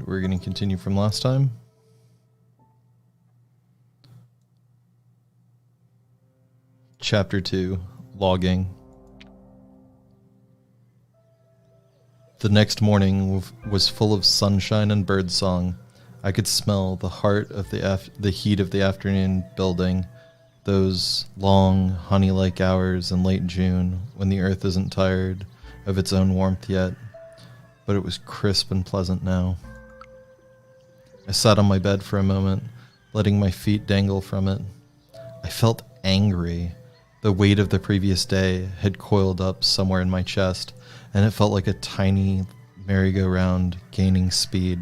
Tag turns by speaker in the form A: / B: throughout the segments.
A: we're going to continue from last time. Chapter 2, Logging. The next morning was full of sunshine and birdsong. I could smell the heart of the heat of the afternoon building, those long, honey-like hours in late June when the earth isn't tired of its own warmth yet, but it was crisp and pleasant now. I sat on my bed for a moment, letting my feet dangle from it. I felt angry. The weight of the previous day had coiled up somewhere in my chest, and it felt like a tiny merry-go-round gaining speed.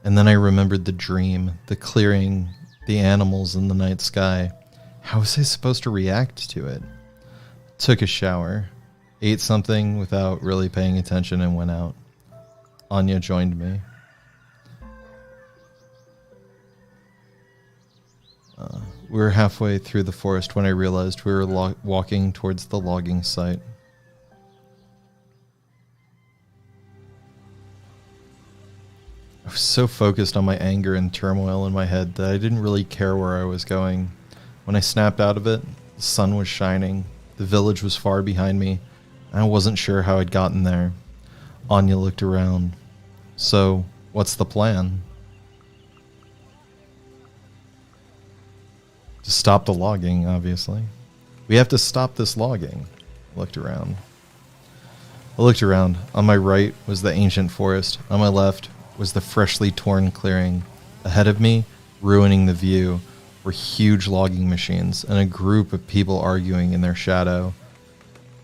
A: And then I remembered the dream, the clearing, the animals in the night sky. How was I supposed to react to it? Took a shower, ate something without really paying attention, and went out. Anya joined me. We were halfway through the forest when I realized we were walking towards the logging site. I was so focused on my anger and turmoil in my head that I didn't really care where I was going. When I snapped out of it, the sun was shining, the village was far behind me, and I wasn't sure how I'd gotten there. Anya looked around. So, what's the plan? To stop the logging, obviously. We have to stop this logging. I looked around. On my right was the ancient forest. On my left was the freshly torn clearing. Ahead of me, ruining the view, were huge logging machines and a group of people arguing in their shadow.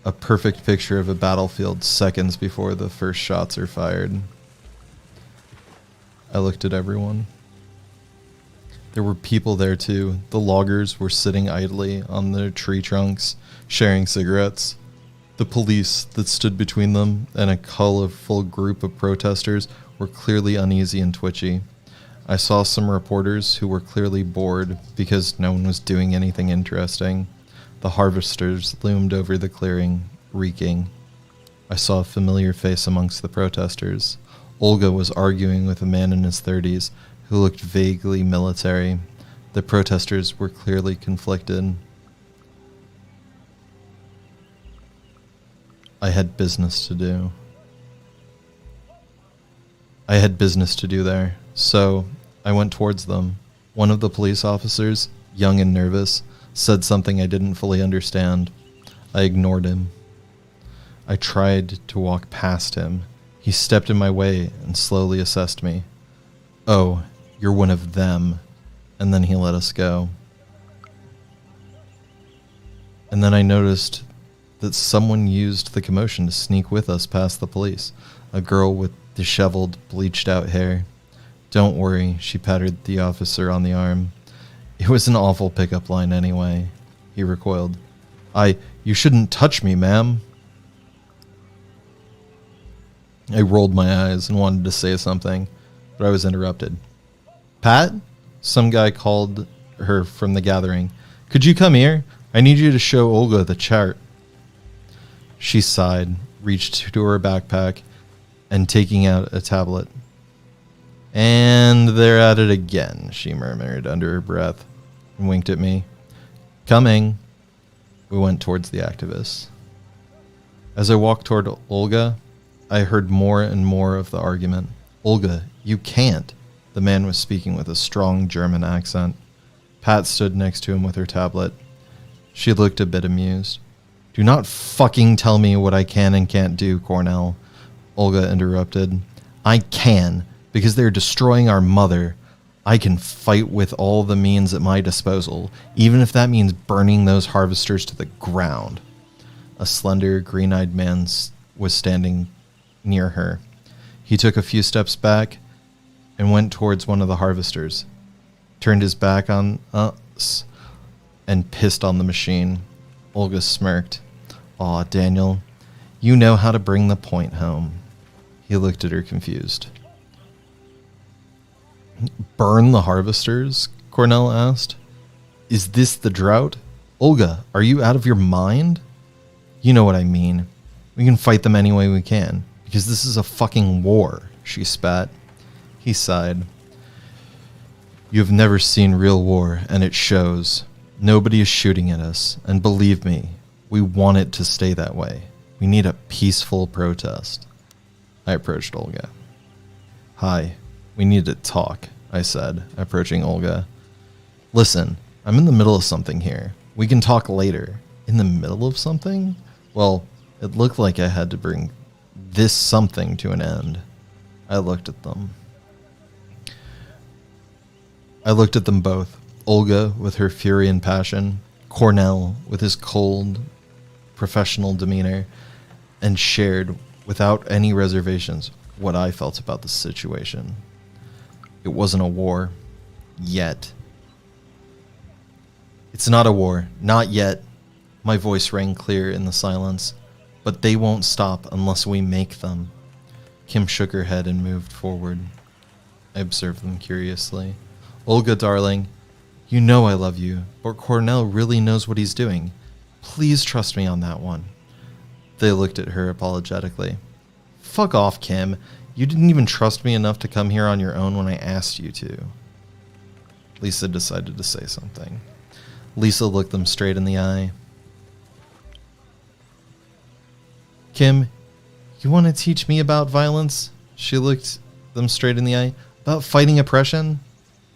A: A perfect picture of a battlefield seconds before the first shots are fired. I looked at everyone. There were people there too. The loggers were sitting idly on their tree trunks, sharing cigarettes. The police that stood between them and a colorful group of protesters were clearly uneasy and twitchy. I saw some reporters who were clearly bored because no one was doing anything interesting. The harvesters loomed over the clearing, reeking. I saw a familiar face amongst the protesters. Olga was arguing with a man in his 30s who looked vaguely military. The protesters were clearly conflicted. I had business to do. There, so I went towards them. One of the police officers, young and nervous, said something I didn't fully understand. I ignored him. I tried to walk past him. He stepped in my way and slowly assessed me. Oh, you're one of them. And then he let us go. And then I noticed that someone used the commotion to sneak with us past the police. A girl with disheveled, bleached-out hair. Don't worry, she patted the officer on the arm. It was an awful pickup line anyway. He recoiled. You shouldn't touch me, ma'am. I rolled my eyes and wanted to say something, but I was interrupted. Pat? Some guy called her from the gathering. Could you come here? I need you to show Olga the chart. She sighed, reached to her backpack, and taking out a tablet. And they're at it again, she murmured under her breath, and winked at me. Coming. We went towards the activists. As I walked toward Olga, I heard more and more of the argument. Olga, you can't. The man was speaking with a strong German accent. Pat stood next to him with her tablet. She looked a bit amused. Do not fucking tell me what I can and can't do, Cornell. Olga interrupted. I can, because they're destroying our mother. I can fight with all the means at my disposal, even if that means burning those harvesters to the ground. A slender, green-eyed man was standing near her. He took a few steps back and went towards one of the harvesters, turned his back on us, and pissed on the machine. Olga smirked. Aw, Daniel, you know how to bring the point home. He looked at her confused. Burn the harvesters? Cornell asked. Is this the drought? Olga, are you out of your mind? You know what I mean. We can fight them any way we can, because this is a fucking war, she spat. He sighed. You have never seen real war, and it shows. Nobody is shooting at us, and believe me, we want it to stay that way. We need a peaceful protest. I approached Olga. Hi, we need to talk, I said, approaching Olga. Listen, I'm in the middle of something here. We can talk later. In the middle of something? Well, it looked like I had to bring this something to an end. I looked at them. I looked at them both. Olga with her fury and passion, Cornell with his cold, professional demeanor, and shared, without any reservations, what I felt about the situation. It wasn't a war. Yet. It's not a war. Not yet. My voice rang clear in the silence. But they won't stop unless we make them. Kim shook her head and moved forward. I observed them curiously. Olga, darling, you know I love you, but Cornell really knows what he's doing. Please trust me on that one. They looked at her apologetically. Fuck off, Kim. You didn't even trust me enough to come here on your own when I asked you to. Lisa decided to say something. Lisa looked them straight in the eye. Kim, you want to teach me about violence? She looked them straight in the eye. About fighting oppression?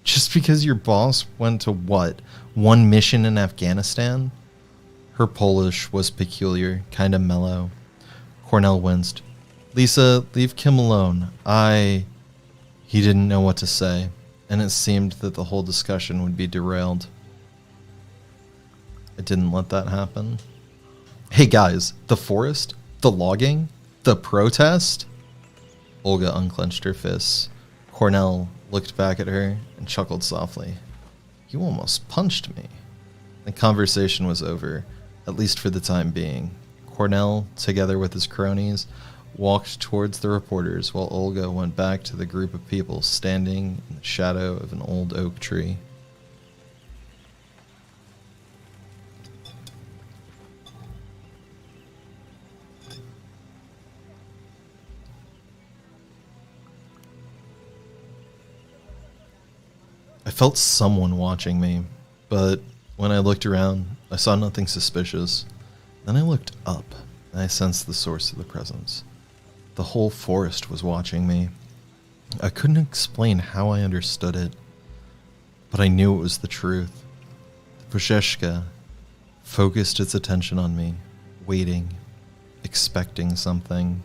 A: Just because your boss went to what? One mission in Afghanistan? Her Polish was peculiar, kind of mellow. Cornell winced. Lisa, leave Kim alone. He didn't know what to say, and it seemed that the whole discussion would be derailed. I didn't let that happen. Hey guys, the forest? The logging? The protest? Olga unclenched her fists. Cornell looked back at her and chuckled softly. You almost punched me. The conversation was over, at least for the time being. Cornell, together with his cronies, walked towards the reporters while Olga went back to the group of people standing in the shadow of an old oak tree. I felt someone watching me, but when I looked around, I saw nothing suspicious. Then I looked up, and I sensed the source of the presence. The whole forest was watching me. I couldn't explain how I understood it, but I knew it was the truth. The Pusheshka focused its attention on me, waiting, expecting something.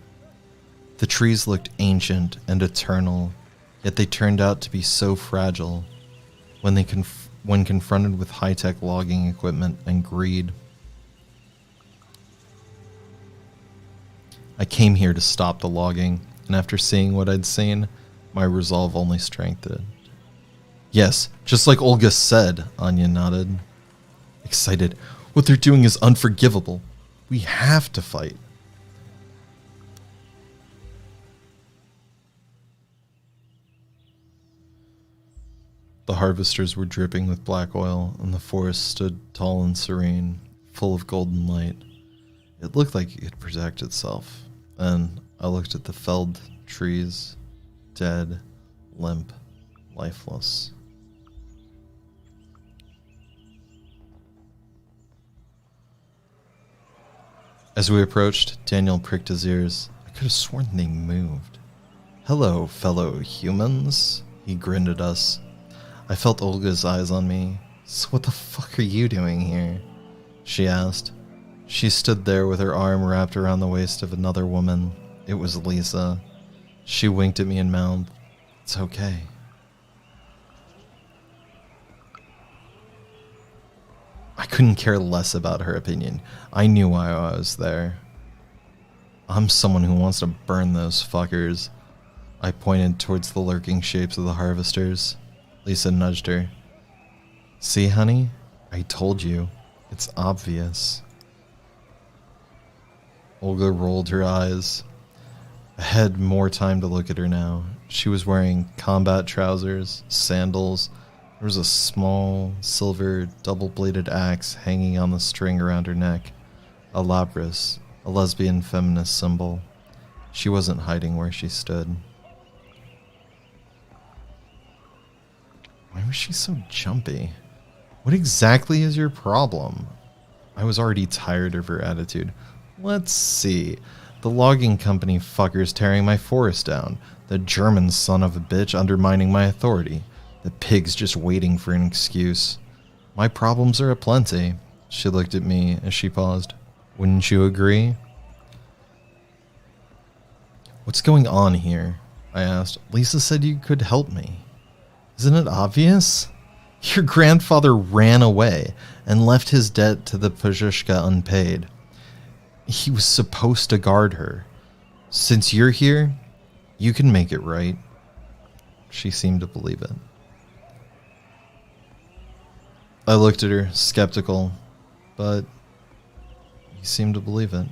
A: The trees looked ancient and eternal, yet they turned out to be so fragile when confronted with high-tech logging equipment and greed. I came here to stop the logging, and after seeing what I'd seen, my resolve only strengthened. Yes, just like Olga said, Anya nodded. Excited. What they're doing is unforgivable. We have to fight. The harvesters were dripping with black oil, and the forest stood tall and serene, full of golden light. It looked like it could protect itself, and I looked at the felled trees, dead, limp, lifeless. As we approached, Daniel pricked his ears. I could have sworn they moved. Hello, fellow humans, he grinned at us. I felt Olga's eyes on me. So what the fuck are you doing here? She asked. She stood there with her arm wrapped around the waist of another woman. It was Lisa. She winked at me and mouthed, It's okay. I couldn't care less about her opinion. I knew why I was there. I'm someone who wants to burn those fuckers. I pointed towards the lurking shapes of the harvesters. Lisa nudged her. See, honey? I told you. It's obvious. Olga rolled her eyes. I had more time to look at her now. She was wearing combat trousers, sandals. There was a small, silver, double-bladed axe hanging on the string around her neck. A labris, a lesbian feminist symbol. She wasn't hiding where she stood. is she so jumpy? What exactly is your problem? I was already tired of her attitude. Let's see. The logging company fucker's tearing my forest down. The German son of a bitch undermining my authority. The pig's just waiting for an excuse. My problems are aplenty. She looked at me as she paused. Wouldn't you agree? What's going on here? I asked. Lisa said you could help me. Isn't it obvious? Your grandfather ran away and left his debt to the Pazhushka unpaid. He was supposed to guard her. Since you're here, you can make it right. She seemed to believe it. I looked at her, skeptical, but you seemed to believe it.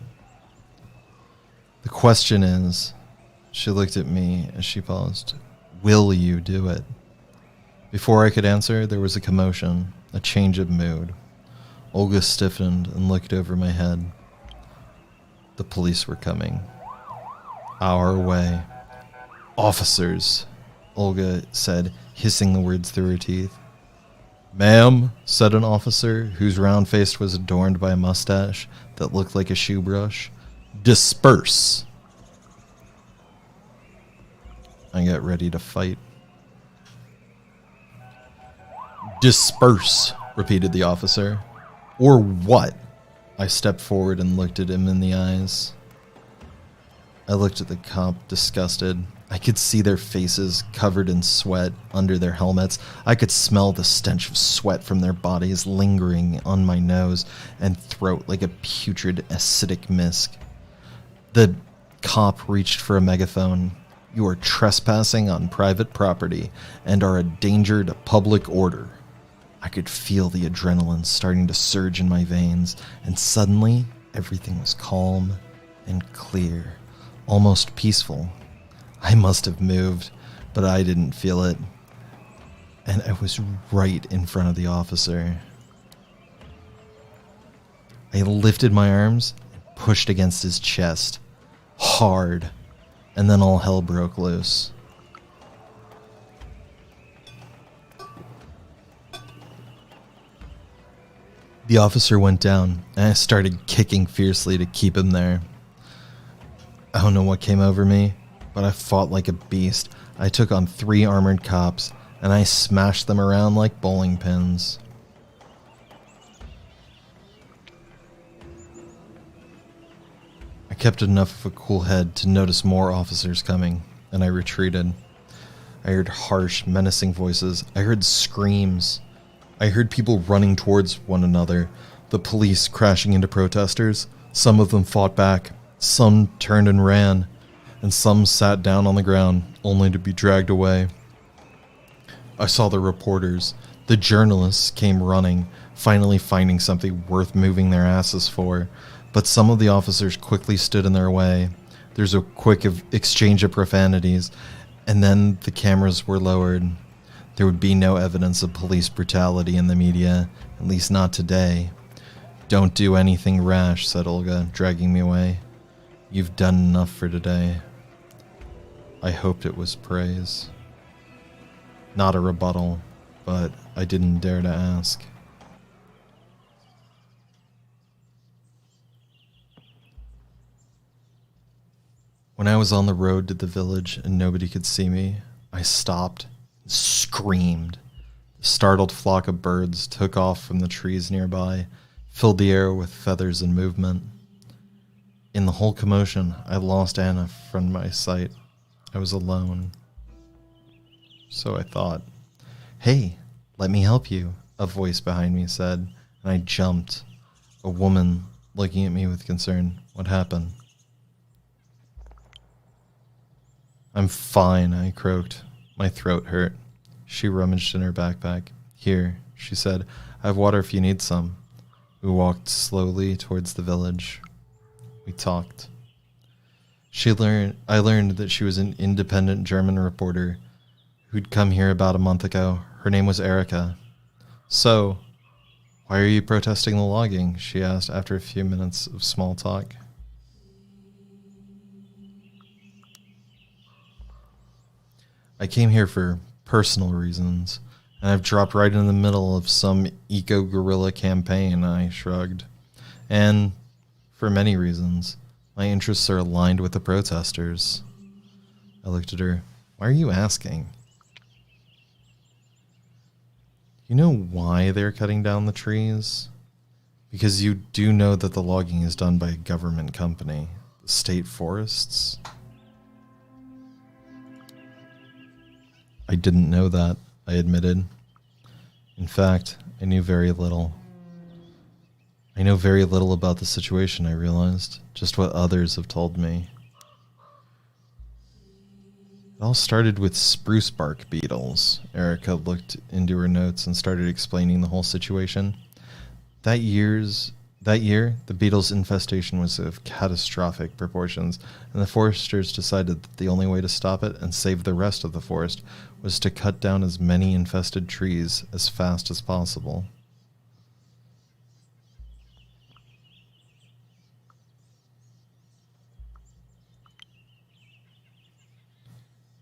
A: The question is, she looked at me as she paused, will you do it? Before I could answer, there was a commotion, a change of mood. Olga stiffened and looked over my head. The police were coming. Our way. Officers, Olga said, hissing the words through her teeth. Ma'am, said an officer, whose round face was adorned by a mustache that looked like a shoe brush. Disperse. I got ready to fight. Disperse, repeated the officer. Or what? I stepped forward and looked at him in the eyes. I looked at the cop, disgusted. I could see their faces covered in sweat under their helmets. I could smell the stench of sweat from their bodies lingering on my nose and throat like a putrid, acidic mist. The cop reached for a megaphone. You are trespassing on private property and are a danger to public order. I could feel the adrenaline starting to surge in my veins, and suddenly everything was calm and clear, almost peaceful. I must have moved, but I didn't feel it. And I was right in front of the officer. I lifted my arms and pushed against his chest, hard, and then all hell broke loose. The officer went down, and I started kicking fiercely to keep him there. I don't know what came over me, but I fought like a beast. I took on 3 armored cops, and I smashed them around like bowling pins. I kept enough of a cool head to notice more officers coming, and I retreated. I heard harsh, menacing voices. I heard screams. I heard people running towards one another, the police crashing into protesters. Some of them fought back, some turned and ran, and some sat down on the ground, only to be dragged away. I saw the reporters. The journalists came running, finally finding something worth moving their asses for, but some of the officers quickly stood in their way. There's a quick exchange of profanities, and then the cameras were lowered. There would be no evidence of police brutality in the media, at least not today. Don't do anything rash, said Olga, dragging me away. You've done enough for today. I hoped it was praise. Not a rebuttal, but I didn't dare to ask. When I was on the road to the village and nobody could see me, I stopped, screamed. The startled flock of birds took off from the trees nearby, filled the air with feathers and movement. In the whole commotion, I lost Anna from my sight. I was alone. So I thought, hey, let me help you, a voice behind me said, and I jumped. A woman looking at me with concern. What happened? I'm fine, I croaked. My throat hurt. She rummaged in her backpack. Here, she said, I have water if you need some. We walked slowly towards the village. We talked. I learned that she was an independent German reporter who'd come here about a month ago. Her name was Erica. So, why are you protesting the logging? She asked after a few minutes of small talk. I came here for personal reasons. And I've dropped right in the middle of some eco-guerrilla campaign, I shrugged. And for many reasons, my interests are aligned with the protesters. I looked at her. Why are you asking? You know why they're cutting down the trees? Because you do know that the logging is done by a government company, the state forests. I didn't know that, I admitted. In fact, I knew very little. I know very little about the situation, I realized, just what others have told me. It all started with spruce bark beetles. Erica looked into her notes and started explaining the whole situation. That year, the beetles' infestation was of catastrophic proportions, and the foresters decided that the only way to stop it and save the rest of the forest was to cut down as many infested trees as fast as possible.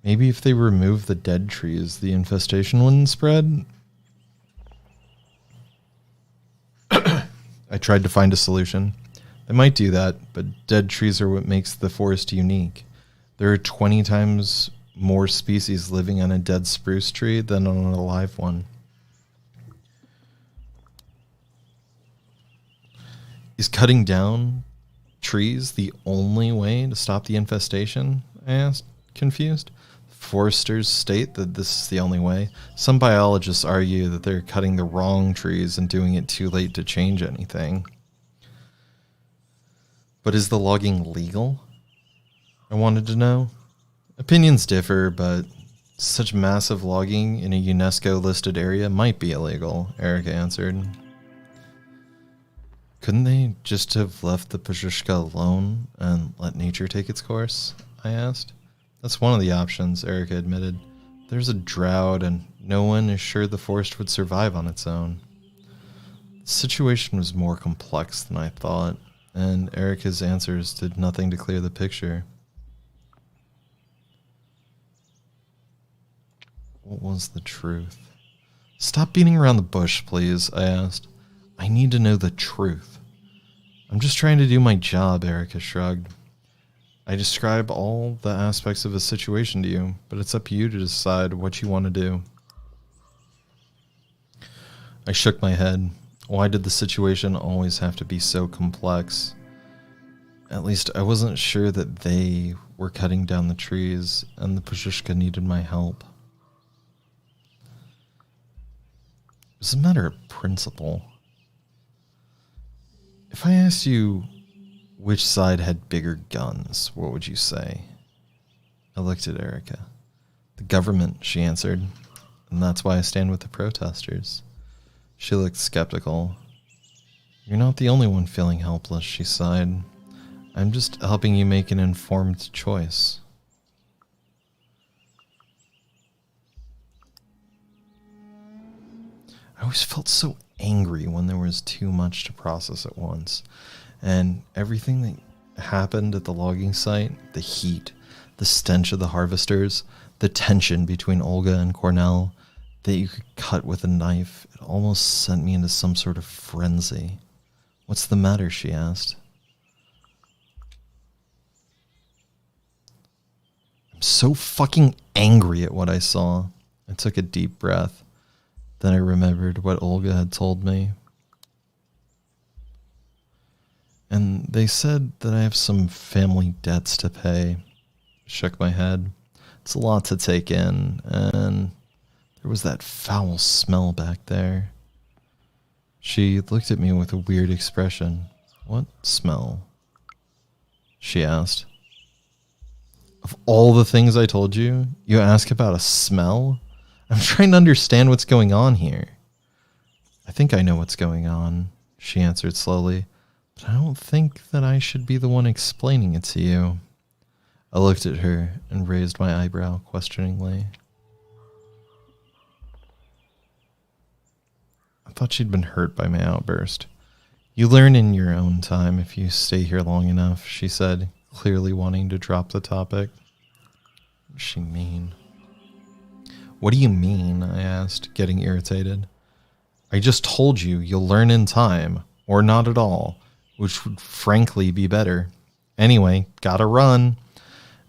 A: Maybe if they remove the dead trees, the infestation wouldn't spread? I tried to find a solution. They might do that, but dead trees are what makes the forest unique. There are 20 times more species living on a dead spruce tree than on an alive one. Is cutting down trees the only way to stop the infestation? I asked, confused. Foresters state that this is the only way. Some biologists argue that they're cutting the wrong trees and doing it too late to change anything. But is the logging legal? I wanted to know. Opinions differ, but such massive logging in a UNESCO-listed area might be illegal, Erica answered. Couldn't they just have left the Pashushka alone and let nature take its course? I asked. That's one of the options, Erica admitted. There's a drought, and no one is sure the forest would survive on its own. The situation was more complex than I thought, and Erica's answers did nothing to clear the picture. What was the truth? Stop beating around the bush, please, I asked. I need to know the truth. I'm just trying to do my job, Erica shrugged. I describe all the aspects of a situation to you, but it's up to you to decide what you want to do. I shook my head. Why did the situation always have to be so complex? At least I wasn't sure that they were cutting down the trees and the Pashushka needed my help. It was a matter of principle. If I asked you which side had bigger guns, what would you say? I looked at Erica. The government, she answered, and that's why I stand with the protesters. She looked skeptical. You're not the only one feeling helpless, she sighed. I'm just helping you make an informed choice. I always felt so angry when there was too much to process at once. And everything that happened at the logging site, the heat, the stench of the harvesters, the tension between Olga and Cornell, that you could cut with a knife, it almost sent me into some sort of frenzy. What's the matter, she asked. I'm so fucking angry at what I saw. I took a deep breath. Then I remembered what Olga had told me. And they said that I have some family debts to pay. I shook my head. It's a lot to take in, and there was that foul smell back there. She looked at me with a weird expression. What smell? She asked. Of all the things I told you, you ask about a smell? I'm trying to understand what's going on here. I think I know what's going on, she answered slowly. But I don't think that I should be the one explaining it to you. I looked at her and raised my eyebrow questioningly. I thought she'd been hurt by my outburst. You learn in your own time if you stay here long enough, she said, clearly wanting to drop the topic. What does she mean? What do you mean? I asked, getting irritated. I just told you you'll learn in time, or not at all, which would frankly be better. Anyway, gotta run.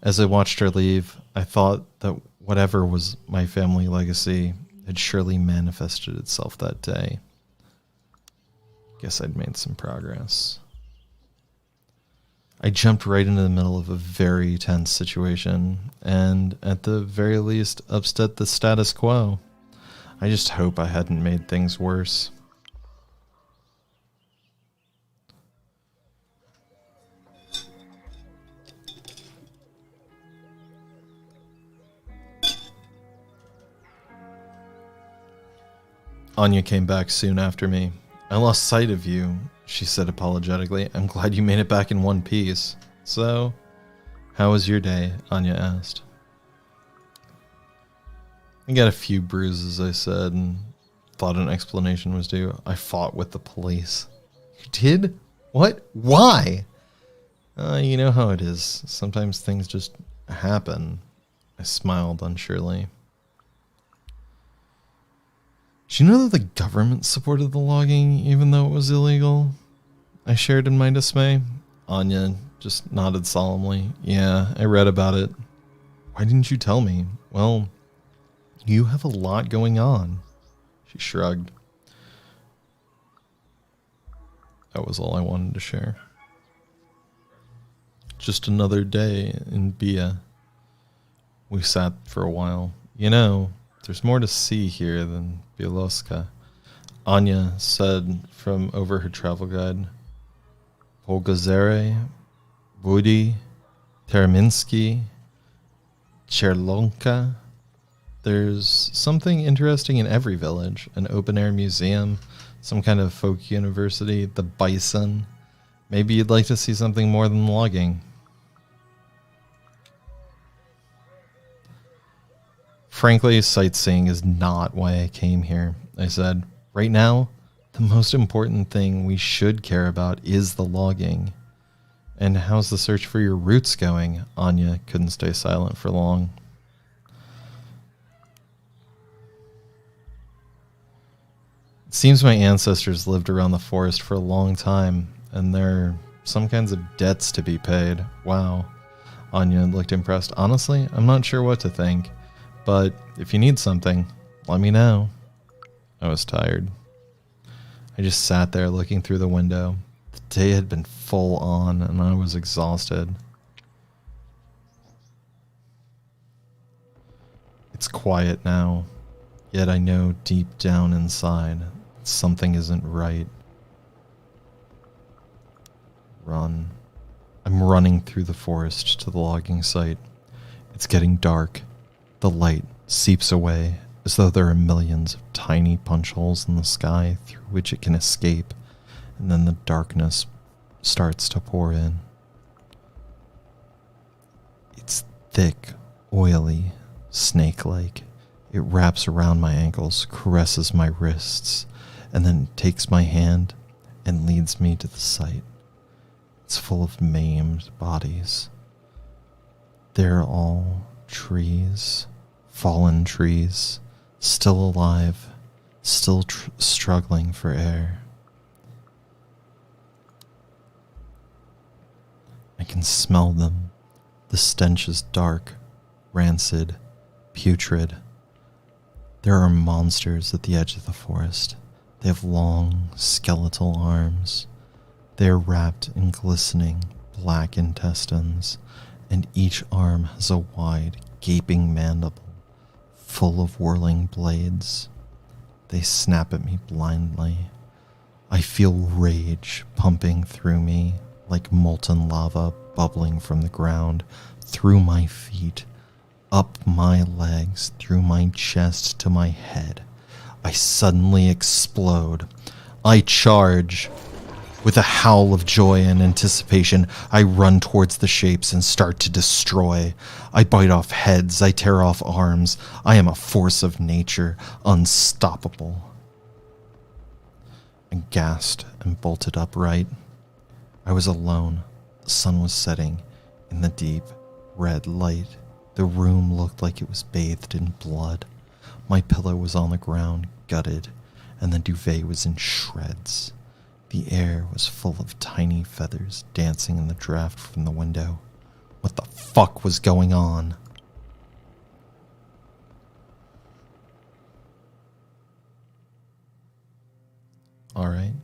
A: As I watched her leave, I thought that whatever was my family legacy had surely manifested itself that day. Guess I'd made some progress. I jumped right into the middle of a very tense situation, and at the very least upset the status quo. I just hope I hadn't made things worse. Anya came back soon after me. I lost sight of you, she said apologetically. I'm glad you made it back in one piece. So, how was your day? Anya asked. I got a few bruises, I said, and thought an explanation was due. I fought with the police. You did? What? Why? You know how it is. Sometimes things just happen. I smiled unsurely. Do you know that the government supported the logging even though it was illegal? I shared in my dismay. Anya just nodded solemnly. Yeah, I read about it. Why didn't you tell me? Well, you have a lot going on. She shrugged. That was all I wanted to share. Just another day in Bia. We sat for a while. You know, there's more to see here than Bieloska, Anya said from over her travel guide. Polgazere, Budi, Terminsky, Cherlonka. There's something interesting in every village. An open-air museum, some kind of folk university, the bison. Maybe you'd like to see something more than logging. Frankly, sightseeing is not why I came here, I said. Right now, the most important thing we should care about is the logging. And how's the search for your roots going? Anya couldn't stay silent for long. It seems my ancestors lived around the forest for a long time, and there are some kinds of debts to be paid. Wow. Anya looked impressed. Honestly, I'm not sure what to think. But if you need something, let me know. I was tired. I just sat there looking through the window. The day had been full on and I was exhausted. It's quiet now, yet I know deep down inside that something isn't right. Run. I'm running through the forest to the logging site. It's getting dark. The light seeps away as though there are millions of tiny punch holes in the sky through which it can escape, and then the darkness starts to pour in. It's thick, oily, snake-like. It wraps around my ankles, caresses my wrists, and then takes my hand and leads me to the site. It's full of maimed bodies. They're all trees, fallen trees, still alive, still struggling for air. I can smell them. The stench is dark, rancid, putrid. There are monsters at the edge of the forest. They have long, skeletal arms. They are wrapped in glistening, black intestines, and each arm has a wide, gaping mandible, full of whirling blades. They snap at me blindly. I feel rage pumping through me like molten lava bubbling from the ground, through my feet, up my legs, through my chest to my head. I suddenly explode. I charge. With a howl of joy and anticipation, I run towards the shapes and start to destroy. I bite off heads, I tear off arms. I am a force of nature, unstoppable. I gasped and bolted upright. I was alone. The sun was setting in the deep, red light. The room looked like it was bathed in blood. My pillow was on the ground, gutted, and the duvet was in shreds. The air was full of tiny feathers dancing in the draft from the window. What the fuck was going on? All right.